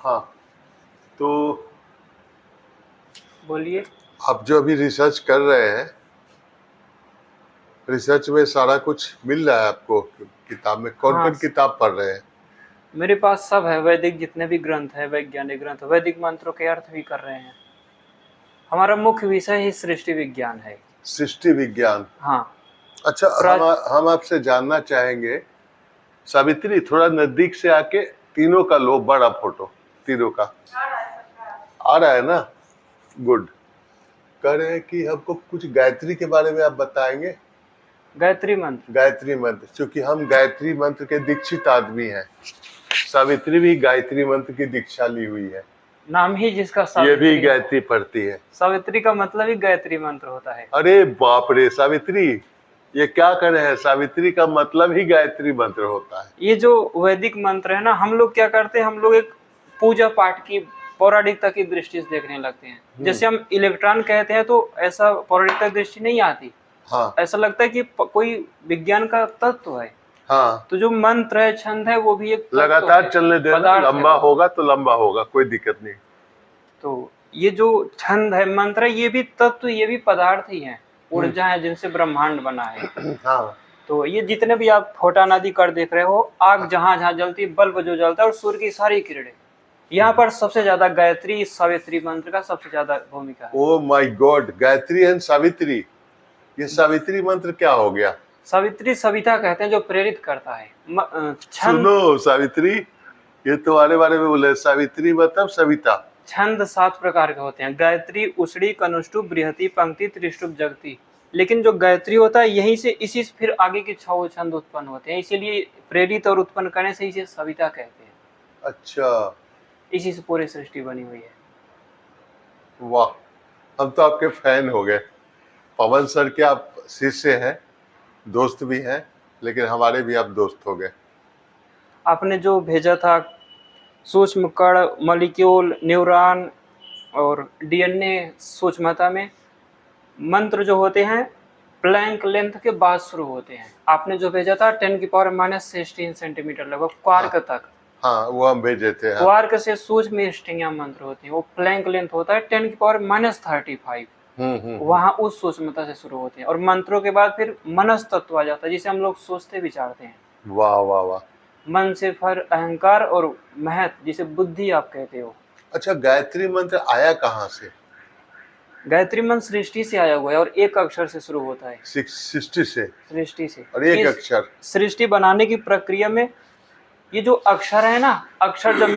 हाँ, तो बोलिए। आप जो अभी रिसर्च कर रहे हैं, रिसर्च में सारा कुछ मिल रहा है आपको किताब में? कौन हाँ, कौन किताब पढ़ रहे हैं? मेरे पास सब है, वैदिक जितने भी ग्रंथ है, वैज्ञानिक ग्रंथ, वैदिक मंत्रों के अर्थ भी कर रहे हैं। हमारा मुख्य विषय ही सृष्टि विज्ञान है। सृष्टि विज्ञान। हाँ। अच्छा, प्रा हम आपसे जानना चाहेंगे, सावित्री थोड़ा नजदीक से आके तीनों का लो बड़ा फोटो, तीनों का आ रहा है ना? गुड। कह रहे हैं कि हमको कुछ गायत्री के बारे में आप बताएंगे। गायत्री मंत्र। गायत्री मंत्र, क्योंकि हम गायत्री मंत्र के दीक्षित आदमी हैं। सावित्री भी गायत्री मंत्र की दीक्षा ली हुई है, नाम ही जिसका ये सावित्री भी है। गायत्री पढ़ती है। सावित्री का मतलब ही गायत्री मंत्र होता है। अरे बाप रे, सावित्री ये क्या कर रहे हैं? सावित्री का मतलब ही गायत्री मंत्र होता है। ये जो वैदिक मंत्र है ना, हम लोग क्या करते हैं, हम लोग एक पूजा पाठ की पौराणिकता की दृष्टि से देखने लगते हैं। जैसे हम इलेक्ट्रॉन कहते हैं तो ऐसा पौराणिकता दृष्टि नहीं आती। हाँ ऐसा लगता है कि कोई विज्ञान का तत्व है। हाँ, तो जो मंत्र है, छंद है, वो भी एक तत्व लगातार है, चलने देना, पदार्थ है लंबा वो। होगा तो लंबा होगा, कोई दिक्कत नहीं। तो ये जो छंद है, मंत्र है, ये भी तत्व, ये भी पदार्थ ही है, ऊर्जा है जिनसे ब्रह्मांड बना है। हाँ तो ये जितने भी आप फोटा नदी कर देख रहे हो, आग जहां जहां जलती है, बल्ब जो जलता है, और सूर्य की सारी किरणें, यहाँ पर सबसे ज्यादा गायत्री सावित्री मंत्र का सबसे ज्यादा भूमिका है। Oh my God, Gayatri and Savitri, ये सावित्री मंत्र क्या हो गया? सावित्री सविता कहते हैं, जो प्रेरित करता है। छंद, सुनो सावित्री, ये तुम्हारे बारे में बोले, सावित्री मतलब सविता। छंद 7 प्रकार के होते हैं: गायत्री, उषड़ी, कनुष्टुप, बृहति, पंक्ति, त्रिष्टुप, जगती। लेकिन जो गायत्री होता है, यहीं से, इसी से फिर आगे के 6 छंद उत्पन्न होते हैं, इसीलिए प्रेरित और उत्पन्न करने से इसे सविता कहते हैं। अच्छा, इसी से पूरी सृष्टि बनी हुई है। वाह, हम तो आपके फैन हो गए। पवन सर के आप शिष्य हैं, दोस्त भी हैं, लेकिन हमारे भी आप दोस्त हो गए। आपने जो भेजा था, सूक्ष्म कण, मॉलिक्यूल, न्यूरॉन और डीएनए सूक्ष्मता में, मंत्र जो होते हैं प्लैंक लेंथ के बाद शुरू होते हैं। आपने जो भेजा था 10⁻16 सेंटीमीटर, लगभग क्वार्क तक। हाँ, वो हम भेजे थे। हाँ। क्वार्क से सूक्ष्म स्ट्रिंगिया मंत्र होती है, वो प्लैंक लेंथ होता है 10⁻35। वहां उस सूक्ष्मता से शुरू होते हैं, और मंत्रों के बाद फिर मनस तत्व आ जाता है, जिसे हम लोग सोचते विचारते हैं। वाह वाह वाह। मन से फिर अहंकार और महत, जिसे बुद्धि आप कहते हो। अच्छा, गायत्री मंत्र आया कहाँ से? गायत्री मंत्र सृष्टि से आया हुआ है, और एक अक्षर से शुरू होता है। सृष्टि से? सृष्टि से, और एक अक्षर? सृष्टि बनाने की प्रक्रिया में ये जो अक्षर है ना, अक्षर जब